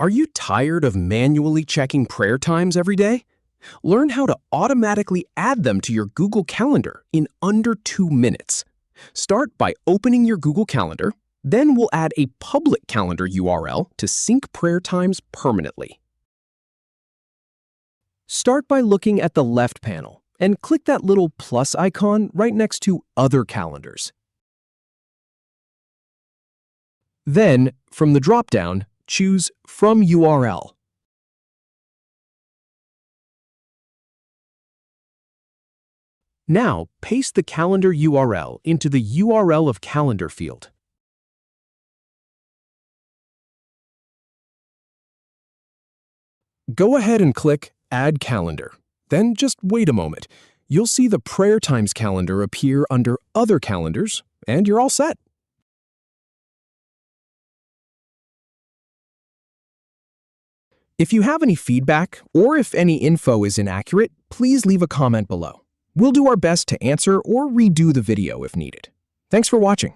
Are you tired of manually checking prayer times every day? Learn how to automatically add them to your Google Calendar in under 2 minutes. Start by opening your Google Calendar, then we'll add a public calendar URL to sync prayer times permanently. Start by looking at the left panel and click that little plus icon right next to Other Calendars. Then, from the drop-down, choose From URL. Now, paste the calendar URL into the URL of Calendar field. Go ahead and click Add Calendar. Then just wait a moment. You'll see the Prayer Times calendar appear under Other Calendars, and you're all set. If you have any feedback, or if any info is inaccurate, please leave a comment below. We'll do our best to answer or redo the video if needed. Thanks for watching.